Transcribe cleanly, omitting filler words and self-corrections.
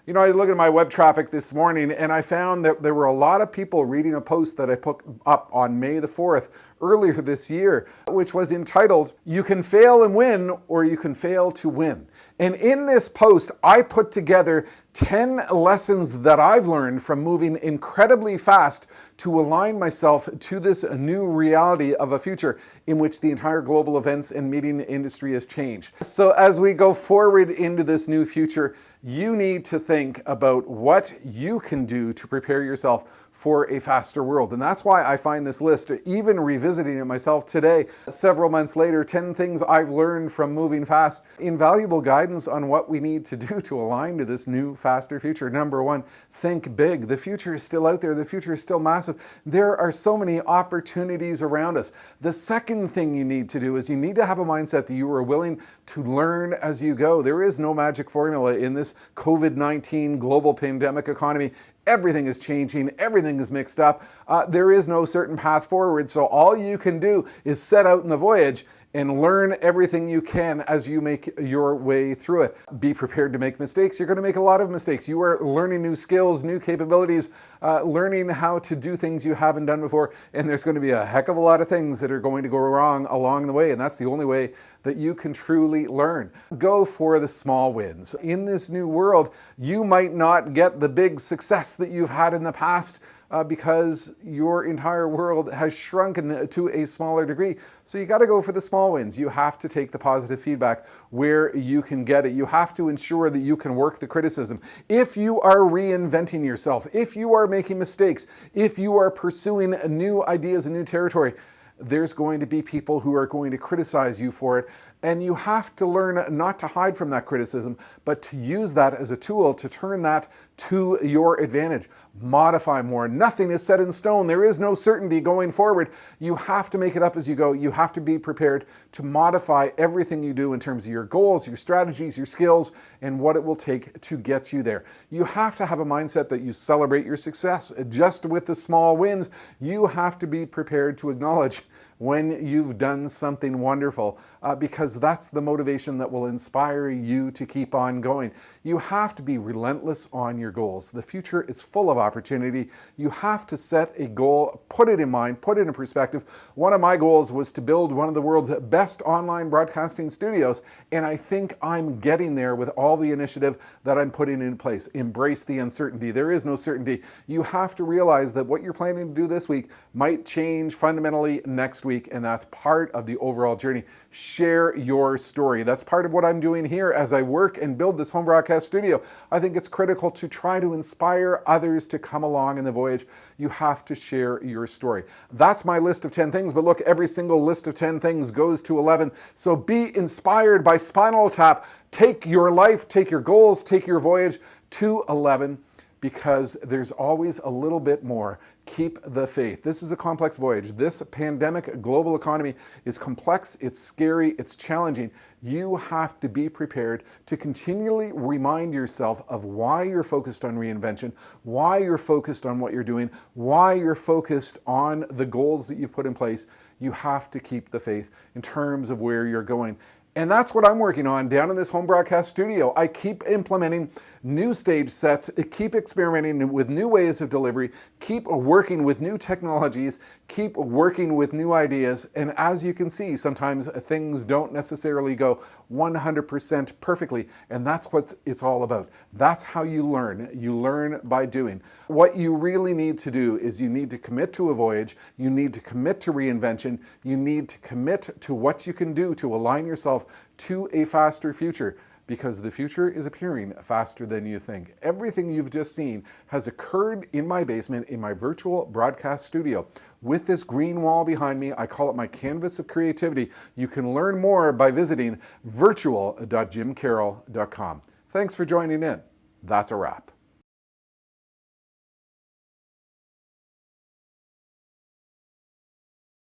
You know, I looked at my web traffic this morning and I found that there were a lot of people reading a post that I put up on May the 4th earlier this year, which was entitled, "You can fail and win, or you can fail to win." And in this post, I put together 10 lessons that I've learned from moving incredibly fast to align myself to this new reality of a future in which the entire global events and meeting industry has changed. So as we go forward into this new future, you need to think about what you can do to prepare yourself for a faster world. And that's why I find this list, even revisiting it myself today, several months later, 10 things I've learned from moving fast, invaluable guidance on what we need to do to align to this new, faster future. Number one, think big. The future is still out there. The future is still massive. There are so many opportunities around us. The second thing you need to do is you need to have a mindset that you are willing to learn as you go. There is no magic formula in this COVID-19 global pandemic economy. Everything is changing, everything is mixed up. There is no certain path forward, so all you can do is set out in the voyage and learn everything you can as you make your way through it. Be prepared to make mistakes. You're going to make a lot of mistakes. You are learning new skills, new capabilities, learning how to do things you haven't done before, and there's going to be a heck of a lot of things that are going to go wrong along the way, and that's the only way that you can truly learn. Go for the small wins. In this new world, you might not get the big success that you've had in the past, because your entire world has shrunken to a smaller degree. So you got to go for the small wins. You have to take the positive feedback where you can get it. You have to ensure that you can work the criticism. If you are reinventing yourself, if you are making mistakes, if you are pursuing new ideas and new territory, there's going to be people who are going to criticize you for it. And you have to learn not to hide from that criticism, but to use that as a tool to turn that to your advantage. Modify more. Nothing is set in stone. There is no certainty going forward. You have to make it up as you go. You have to be prepared to modify everything you do in terms of your goals, your strategies, your skills, and what it will take to get you there. You have to have a mindset that you celebrate your success. Just with the small wins, you have to be prepared to acknowledge when you've done something wonderful, because that's the motivation that will inspire you to keep on going. You have to be relentless on your goals. The future is full of opportunity. You have to set a goal, put it in mind, put it in perspective. One of my goals was to build one of the world's best online broadcasting studios, and I think I'm getting there with all the initiative that I'm putting in place. Embrace the uncertainty. There is no certainty. You have to realize that what you're planning to do this week might change fundamentally next week, and that's part of the overall journey. Share your story. That's part of what I'm doing here as I work and build this home broadcast studio. I think it's critical to try to inspire others to come along in the voyage. You have to share your story. That's my list of 10 things, but look, every single list of 10 things goes to 11. So be inspired by Spinal Tap. Take your life, take your goals, take your voyage to 11. Because there's always a little bit more. Keep the faith. This is a complex voyage. This pandemic global economy is complex, it's scary, it's challenging. You have to be prepared to continually remind yourself of why you're focused on reinvention, why you're focused on what you're doing, why you're focused on the goals that you've put in place. You have to keep the faith in terms of where you're going. And that's what I'm working on down in this home broadcast studio. I keep implementing new stage sets, keep experimenting with new ways of delivery, keep working with new technologies, keep working with new ideas. And as you can see, sometimes things don't necessarily go 100% perfectly. And that's what it's all about. That's how you learn. You learn by doing. What you really need to do is you need to commit to a voyage. You need to commit to reinvention. You need to commit to what you can do to align yourself to a faster future, because the future is appearing faster than you think. Everything you've just seen has occurred in my basement in my virtual broadcast studio. With this green wall behind me, I call it my canvas of creativity. You can learn more by visiting virtual.jimcarroll.com. Thanks for joining in. That's a wrap.